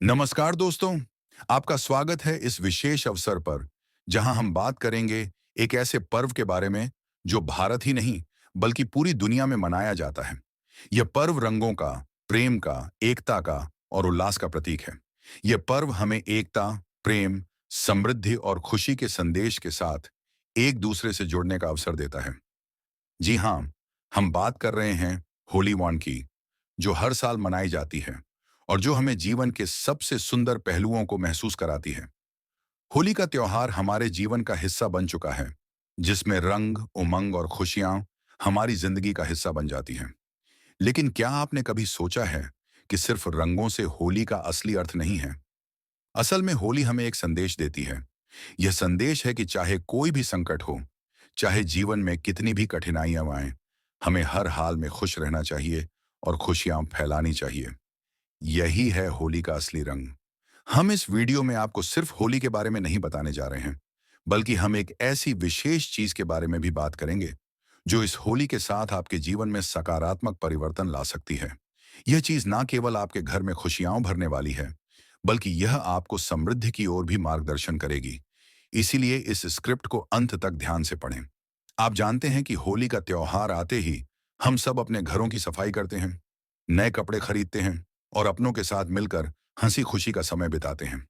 नमस्कार दोस्तों, आपका स्वागत है इस विशेष अवसर पर, जहां हम बात करेंगे एक ऐसे पर्व के बारे में जो भारत ही नहीं, बल्कि पूरी दुनिया में मनाया जाता है। यह पर्व रंगों का, प्रेम का, एकता का और उल्लास का प्रतीक है। यह पर्व हमें एकता, प्रेम, समृद्धि और खुशी के संदेश के साथ एक दूसरे से जुड़ने का अवसर देता है। जी हाँ, हम बात कर रहे हैं होली वॉन की, जो हर साल मनाई जाती है और जो हमें जीवन के सबसे सुंदर पहलुओं को महसूस कराती है। होली का त्योहार हमारे जीवन का हिस्सा बन चुका है, जिसमें रंग, उमंग और खुशियां हमारी जिंदगी का हिस्सा बन जाती हैं। लेकिन क्या आपने कभी सोचा है कि सिर्फ रंगों से होली का असली अर्थ नहीं है? असल में होली हमें एक संदेश देती है। यह संदेश है कि चाहे कोई भी संकट हो, चाहे जीवन में कितनी भी कठिनाइयां आएं, हमें हर हाल में खुश रहना चाहिए और खुशियां फैलानी चाहिए। यही है होली का असली रंग। हम इस वीडियो में आपको सिर्फ होली के बारे में नहीं बताने जा रहे हैं, बल्कि हम एक ऐसी विशेष चीज के बारे में भी बात करेंगे, जो इस होली के साथ आपके जीवन में सकारात्मक परिवर्तन ला सकती है। यह चीज ना केवल आपके घर में खुशियां भरने वाली है, बल्कि यह आपको समृद्धि की ओर भी मार्गदर्शन करेगी। इसीलिए इस स्क्रिप्ट को अंत तक ध्यान से पढ़ें। आप जानते हैं कि होली का त्योहार आते ही हम सब अपने घरों की सफाई करते हैं, नए कपड़े खरीदते हैं और अपनों के साथ मिलकर हंसी खुशी का समय बिताते हैं।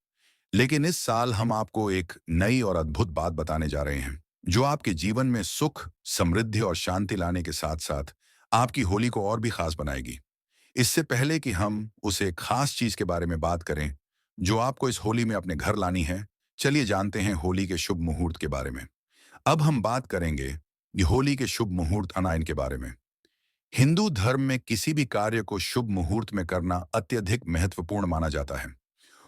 लेकिन इस साल हम आपको एक नई और अद्भुत बात बताने जा रहे हैं, जो आपके जीवन में सुख, समृद्धि और शांति लाने के साथ साथ आपकी होली को और भी खास बनाएगी। इससे पहले कि हम उस एक खास चीज के बारे में बात करें, जो आपको इस होली में अपने घर लानी है, चलिए जानते हैं होली के शुभ मुहूर्त के बारे में। अब हम बात करेंगे ये होली के शुभ मुहूर्त अनायन के बारे में। हिंदू धर्म में किसी भी कार्य को शुभ मुहूर्त में करना अत्यधिक महत्वपूर्ण माना जाता है।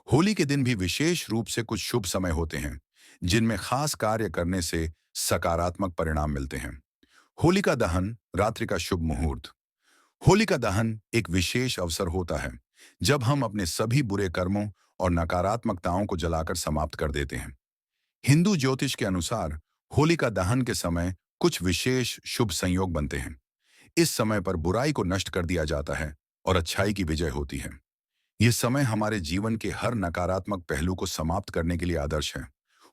होली के दिन भी विशेष रूप से कुछ शुभ समय होते हैं, जिनमें खास कार्य करने से सकारात्मक परिणाम मिलते हैं। होलिका दहन, रात्रि का शुभ मुहूर्त। होलिका दहन एक विशेष अवसर होता है, जब हम अपने सभी बुरे कर्मों और नकारात्मकताओं को जलाकर समाप्त कर देते हैं। हिंदू ज्योतिष के अनुसार होलिका दहन के समय कुछ विशेष शुभ संयोग बनते हैं। इस समय पर बुराई को नष्ट कर दिया जाता है और अच्छाई की विजय होती है। यह समय हमारे जीवन के हर नकारात्मक पहलू को समाप्त करने के लिए आदर्श है।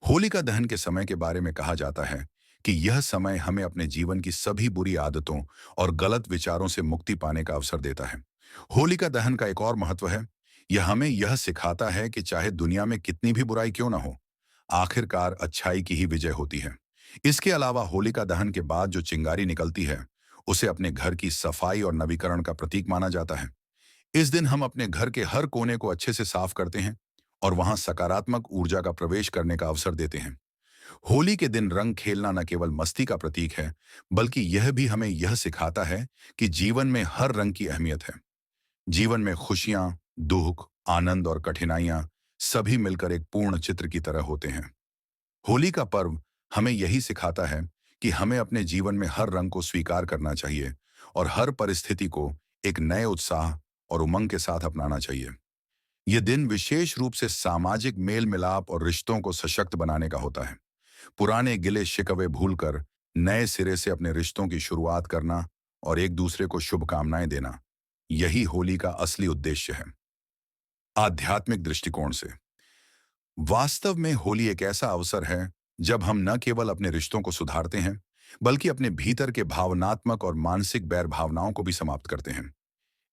होलिका दहन के समय के बारे में कहा जाता है कि यह समय हमें अपने जीवन की सभी बुरी आदतों और गलत विचारों से मुक्ति पाने का अवसर देता है। होलिका दहन का एक और महत्व है। यह हमें यह सिखाता है कि चाहे दुनिया में कितनी भी बुराई क्यों ना हो, आखिरकार अच्छाई की ही विजय होती है। इसके अलावा होलिका दहन के बाद जो चिंगारी निकलती है, उसे अपने घर की सफाई और नवीकरण का प्रतीक माना जाता है। इस दिन हम अपने घर के हर कोने को अच्छे से साफ करते हैं और वहां सकारात्मक ऊर्जा का प्रवेश करने का अवसर देते हैं। होली के दिन रंग खेलना न केवल मस्ती का प्रतीक है, बल्कि यह भी हमें यह सिखाता है कि जीवन में हर रंग की अहमियत है। जीवन में खुशियां, दुख, आनंद और कठिनाइयां सभी मिलकर एक पूर्ण चित्र की तरह होते हैं। होली का पर्व हमें यही सिखाता है कि हमें अपने जीवन में हर रंग को स्वीकार करना चाहिए और हर परिस्थिति को एक नए उत्साह और उमंग के साथ अपनाना चाहिए। यह दिन विशेष रूप से सामाजिक मेल मिलाप और रिश्तों को सशक्त बनाने का होता है। पुराने गिले शिकवे भूलकर नए सिरे से अपने रिश्तों की शुरुआत करना और एक दूसरे को शुभकामनाएं देना, यही होली का असली उद्देश्य है। आध्यात्मिक दृष्टिकोण से वास्तव में होली एक ऐसा अवसर है जब हम न केवल अपने रिश्तों को सुधारते हैं, बल्कि अपने भीतर के भावनात्मक और मानसिक बैर भावनाओं को भी समाप्त करते हैं।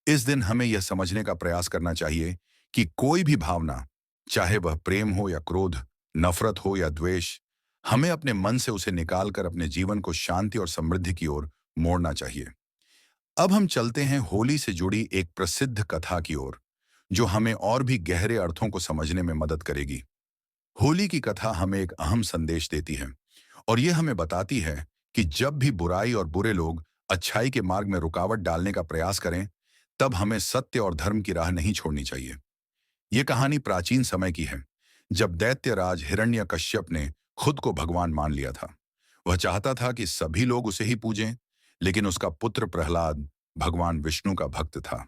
इस दिन हमें यह समझने का प्रयास करना चाहिए कि कोई भी भावना, चाहे वह प्रेम हो या क्रोध, नफरत हो या द्वेष, हमें अपने मन से उसे निकालकर अपने जीवन को शांति और समृद्धि की ओर मोड़ना चाहिए। अब हम चलते हैं होली से जुड़ी एक प्रसिद्ध कथा की ओर, जो हमें और भी गहरे अर्थों को समझने में मदद करेगी। होली की कथा हमें एक अहम संदेश देती है और यह हमें बताती है कि जब भी बुराई और बुरे लोग अच्छाई के मार्ग में रुकावट डालने का प्रयास करें, तब हमें सत्य और धर्म की राह नहीं छोड़नी चाहिए। यह कहानी प्राचीन समय की है, जब दैत्यराज हिरण्यकश्यप ने खुद को भगवान मान लिया था। वह चाहता था कि सभी लोग उसे ही पूजें, लेकिन उसका पुत्र प्रहलाद भगवान विष्णु का भक्त था।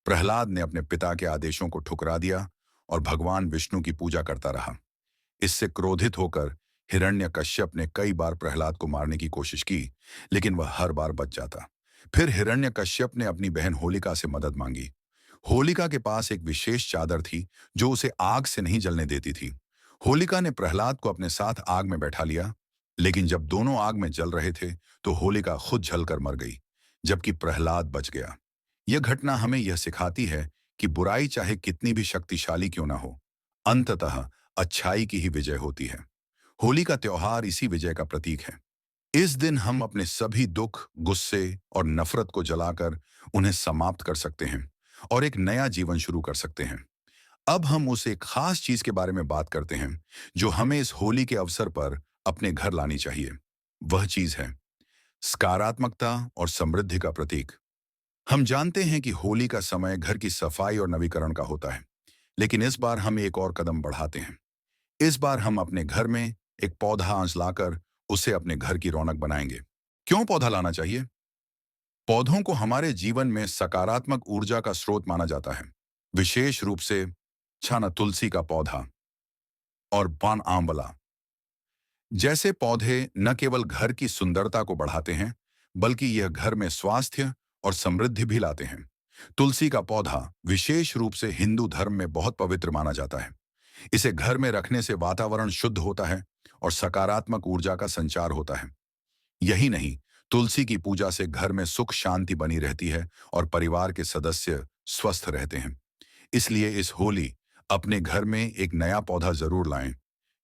प्रहलाद ने अपने पिता के आदेशों को ठुकरा दिया और भगवान विष्णु की पूजा करता रहा। इससे क्रोधित होकर हिरण्यकश्यप ने कई बार प्रहलाद को मारने की कोशिश की, लेकिन वह हर बार बच जाता। फिर हिरण्यकश्यप ने अपनी बहन होलिका से मदद मांगी। होलिका के पास एक विशेष चादर थी जो उसे आग से नहीं जलने देती थी। होलिका ने प्रहलाद को अपने साथ आग में बैठा लिया, लेकिन जब दोनों आग में जल रहे थे तो होलिका खुद जलकर मर गई, जबकि प्रहलाद बच गया। यह घटना हमें यह सिखाती है कि बुराई चाहे कितनी भी शक्तिशाली क्यों ना हो, अंततः अच्छाई की ही विजय होती है। होली का त्योहार इसी विजय का प्रतीक है। इस दिन हम अपने सभी दुख, गुस्से और नफरत को जलाकर उन्हें समाप्त कर सकते हैं और एक नया जीवन शुरू कर सकते हैं। अब हम उस एक खास चीज के बारे में बात करते हैं जो हमें इस होली के अवसर पर अपने घर लानी चाहिए। वह चीज है सकारात्मकता और समृद्धि का प्रतीक। हम जानते हैं कि होली का समय घर की सफाई और नवीकरण का होता है, लेकिन इस बार हम एक और कदम बढ़ाते हैं। इस बार हम अपने घर में एक पौधा आंच लाकर उसे अपने घर की रौनक बनाएंगे। क्यों पौधा लाना चाहिए? पौधों को हमारे जीवन में सकारात्मक ऊर्जा का स्रोत माना जाता है, विशेष रूप से छाना तुलसी का पौधा और पान आंवला जैसे पौधे न केवल घर की सुंदरता को बढ़ाते हैं, बल्कि यह घर में स्वास्थ्य और समृद्धि भी लाते हैं। तुलसी का पौधा विशेष रूप से हिंदू धर्म में बहुत पवित्र माना जाता है। इसे घर में रखने से वातावरण शुद्ध होता है और सकारात्मक ऊर्जा का संचार होता है। यही नहीं, तुलसी की पूजा से घर में सुख शांति बनी रहती है और परिवार के सदस्य स्वस्थ रहते हैं। इसलिए इस होली अपने घर में एक नया पौधा जरूर लाएं।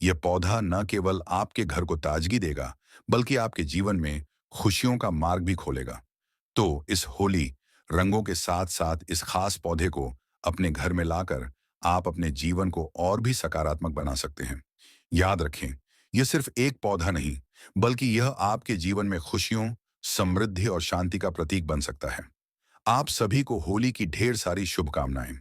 यह पौधा न केवल आपके घर को ताजगी देगा, बल्कि आपके जीवन में खुशियों का मार्ग भी खोलेगा। तो इस होली रंगों के साथ साथ इस खास पौधे को अपने घर में लाकर आप अपने जीवन को और भी सकारात्मक बना सकते हैं। याद रखें, यह सिर्फ एक पौधा नहीं, बल्कि यह आपके जीवन में खुशियों, समृद्धि और शांति का प्रतीक बन सकता है। आप सभी को होली की ढेर सारी शुभकामनाएं।